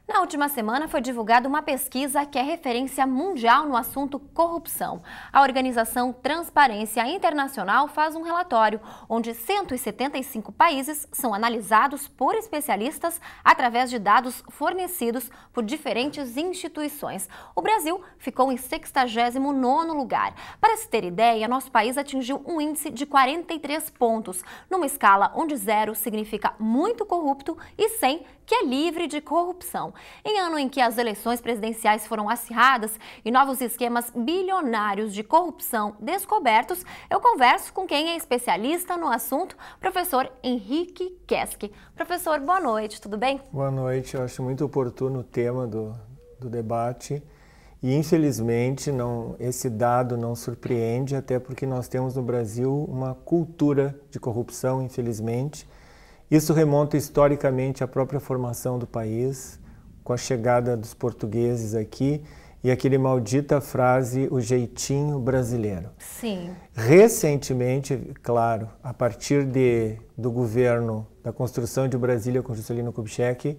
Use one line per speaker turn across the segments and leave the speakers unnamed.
Na última semana foi divulgada uma pesquisa que é referência mundial no assunto corrupção. A organização Transparência Internacional faz um relatório onde 175 países são analisados por especialistas através de dados fornecidos por diferentes instituições. O Brasil ficou em 69º lugar. Para se ter ideia, nosso país atingiu um índice de 43 pontos, numa escala onde 0 significa muito corrupto e 100 que é livre de corrupção. Em ano em que as eleições presidenciais foram acirradas e novos esquemas bilionários de corrupção descobertos, eu converso com quem é especialista no assunto, professor Henrique Keski. Professor, boa noite, tudo bem?
Boa noite, eu acho muito oportuno o tema do debate e infelizmente esse dado não surpreende, até porque nós temos no Brasil uma cultura de corrupção, infelizmente. Isso remonta historicamente à própria formação do país, com a chegada dos portugueses aqui e aquele maldita frase, o jeitinho brasileiro.
Sim.
Recentemente, claro, a partir do governo, da construção de Brasília com Juscelino Kubitschek,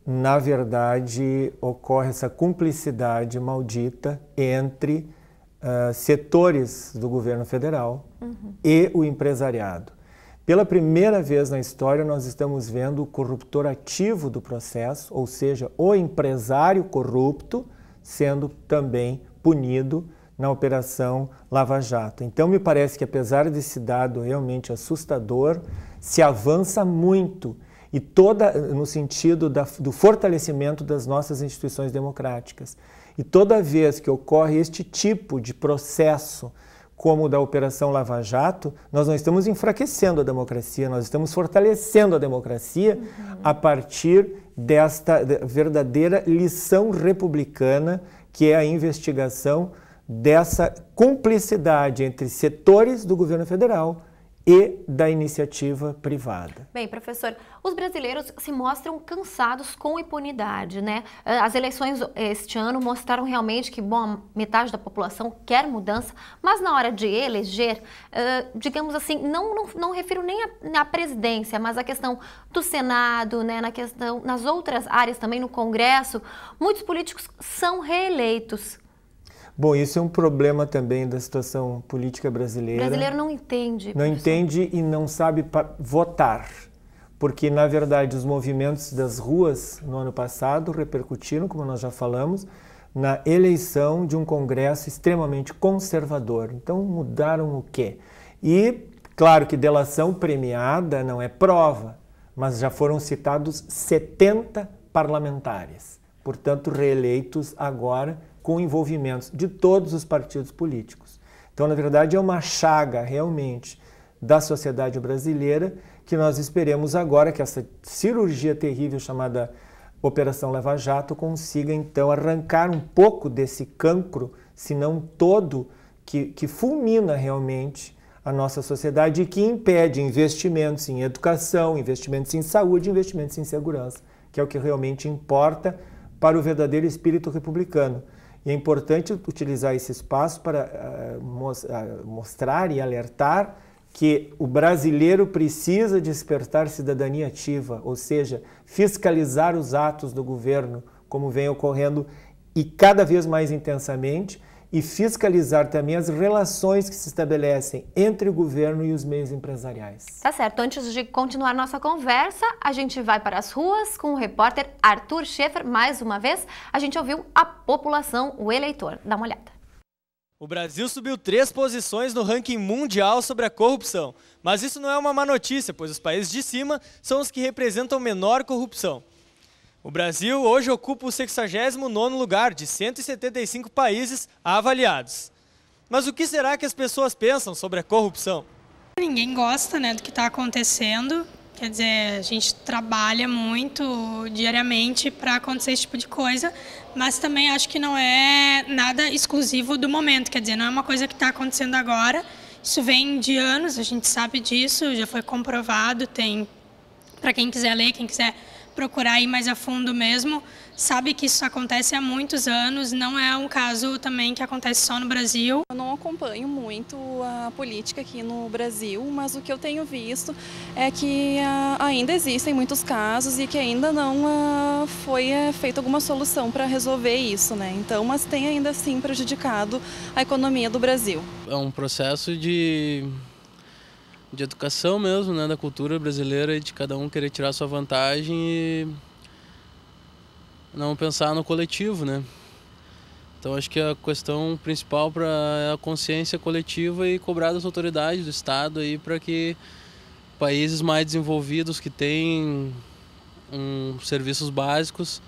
na verdade ocorre essa cumplicidade maldita entre setores do governo federal e o empresariado. Pela primeira vez na história, nós estamos vendo o corruptor ativo do processo, ou seja, o empresário corrupto, sendo também punido na Operação Lava Jato. Então, me parece que, apesar desse dado realmente assustador, se avança muito, e no sentido do fortalecimento das nossas instituições democráticas. E toda vez que ocorre este tipo de processo, como o da Operação Lava Jato, nós não estamos enfraquecendo a democracia, nós estamos fortalecendo a democracia a partir desta verdadeira lição republicana, que é a investigação dessa cumplicidade entre setores do governo federal e da iniciativa privada.
Bem, professor, os brasileiros se mostram cansados com impunidade, né? As eleições este ano mostraram realmente que, metade da população quer mudança, mas na hora de eleger, digamos assim, não refiro nem à presidência, mas à questão do Senado, né? Nas outras áreas também, no Congresso, muitos políticos são reeleitos.
Bom, isso é um problema também da situação política brasileira.
O brasileiro não entende.
Não entende e não sabe votar, porque, na verdade, os movimentos das ruas no ano passado repercutiram, como nós já falamos, na eleição de um Congresso extremamente conservador. Então, mudaram o quê? E, claro que delação premiada não é prova, mas já foram citados 70 parlamentares, portanto, reeleitos agora, com envolvimentos de todos os partidos políticos. Então, na verdade, é uma chaga realmente da sociedade brasileira que nós esperemos agora que essa cirurgia terrível chamada Operação Lava Jato consiga, então, arrancar um pouco desse cancro, se não todo, que fulmina realmente a nossa sociedade e que impede investimentos em educação, investimentos em saúde, investimentos em segurança, que é o que realmente importa para o verdadeiro espírito republicano. E é importante utilizar esse espaço para mostrar e alertar que o brasileiro precisa despertar cidadania ativa, ou seja, fiscalizar os atos do governo, como vem ocorrendo e cada vez mais intensamente, e fiscalizar também as relações que se estabelecem entre o governo e os meios empresariais.
Tá certo. Antes de continuar nossa conversa, a gente vai para as ruas com o repórter Arthur Schaefer. Mais uma vez, a gente ouviu a população, o eleitor. Dá uma olhada.
O Brasil subiu 3 posições no ranking mundial sobre a corrupção. Mas isso não é uma má notícia, pois os países de cima são os que representam menor corrupção. O Brasil hoje ocupa o 69º lugar de 175 países avaliados. Mas o que será que as pessoas pensam sobre a corrupção?
Ninguém gosta, né, do que está acontecendo. Quer dizer, a gente trabalha muito diariamente para acontecer esse tipo de coisa, mas também acho que não é nada exclusivo do momento. Quer dizer, não é uma coisa que está acontecendo agora. Isso vem de anos, a gente sabe disso, já foi comprovado. Tem, para quem quiser ler, quem quiser procurar ir mais a fundo mesmo, sabe que isso acontece há muitos anos, não é um caso também que acontece só no Brasil.
Eu não acompanho muito a política aqui no Brasil, mas o que eu tenho visto é que ainda existem muitos casos e que ainda não foi feita alguma solução para resolver isso, né? Então, mas tem ainda assim prejudicado a economia do Brasil.
É um processo de educação mesmo, né, da cultura brasileira e de cada um querer tirar sua vantagem e não pensar no coletivo, né? Então acho que a questão principal é a consciência coletiva e cobrar das autoridades do Estado aí para que países mais desenvolvidos que têm serviços básicos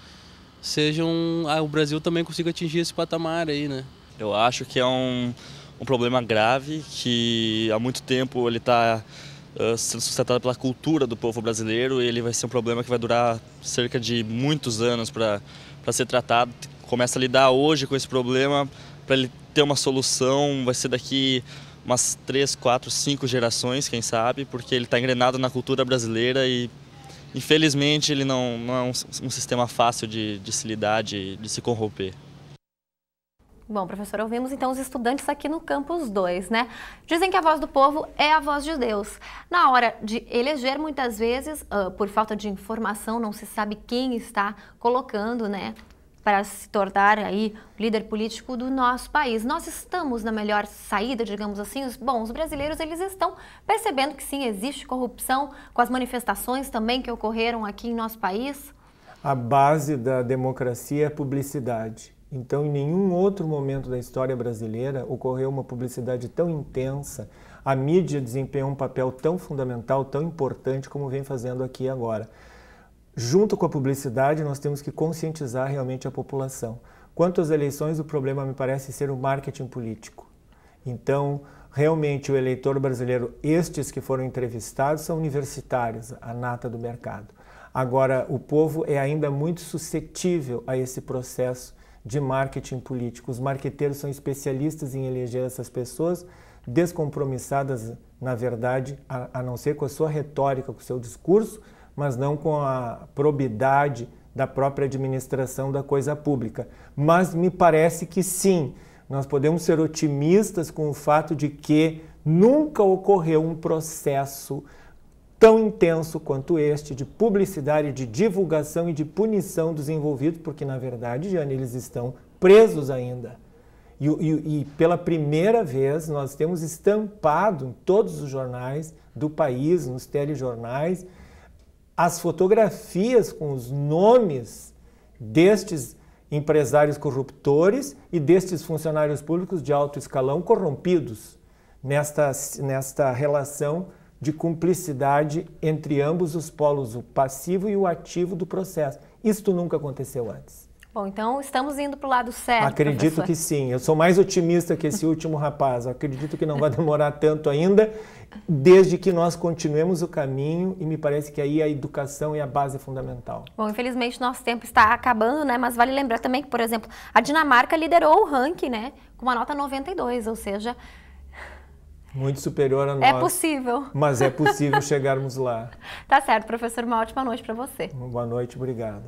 o Brasil também consiga atingir esse patamar aí, né?
Eu acho que é um problema grave que há muito tempo ele está sendo sustentado pela cultura do povo brasileiro e ele vai ser um problema que vai durar cerca de muitos anos para ser tratado. Começa a lidar hoje com esse problema, para ele ter uma solução, vai ser daqui umas 3, 4, 5 gerações, quem sabe, porque ele está engrenado na cultura brasileira e infelizmente ele não é um sistema fácil de se lidar, de se corromper.
Bom, professora, ouvimos então os estudantes aqui no Campus 2, né? Dizem que a voz do povo é a voz de Deus. Na hora de eleger, muitas vezes, por falta de informação, não se sabe quem está colocando, né, para se tornar aí o líder político do nosso país. Nós estamos na melhor saída, digamos assim. Os brasileiros, eles estão percebendo que sim, existe corrupção com as manifestações também que ocorreram aqui em nosso país.
A base da democracia é a publicidade. Então, em nenhum outro momento da história brasileira ocorreu uma publicidade tão intensa. A mídia desempenhou um papel tão fundamental, tão importante como vem fazendo aqui agora. Junto com a publicidade, nós temos que conscientizar realmente a população. Quanto às eleições, o problema me parece ser o marketing político. Então, realmente, o eleitor brasileiro, estes que foram entrevistados, são universitários, a nata do mercado. Agora, o povo é ainda muito suscetível a esse processo de marketing político. Os marqueteiros são especialistas em eleger essas pessoas descompromissadas, na verdade, a não ser com a sua retórica, com o seu discurso, mas não com a probidade da própria administração da coisa pública. Mas me parece que sim, nós podemos ser otimistas com o fato de que nunca ocorreu um processo tão intenso quanto este de publicidade, de divulgação e de punição dos envolvidos, porque na verdade, Jane, eles estão presos ainda. E pela primeira vez nós temos estampado em todos os jornais do país, nos telejornais, as fotografias com os nomes destes empresários corruptores e destes funcionários públicos de alto escalão corrompidos nesta relação de cumplicidade entre ambos os polos, o passivo e o ativo do processo. Isto nunca aconteceu antes.
Bom, então estamos indo para o lado certo,
Acredito
professor.
Que sim. Eu sou mais otimista que esse último rapaz. Eu acredito que não vai demorar tanto ainda, desde que nós continuemos o caminho, e me parece que aí a educação é a base fundamental.
Bom, infelizmente nosso tempo está acabando, né? Mas vale lembrar também que, por exemplo, a Dinamarca liderou o ranking, né? Com uma nota 92, ou seja...
Muito superior a nós.
É possível.
Mas é possível chegarmos lá.
Tá certo, professor. Uma ótima noite para você.
Boa noite, obrigado.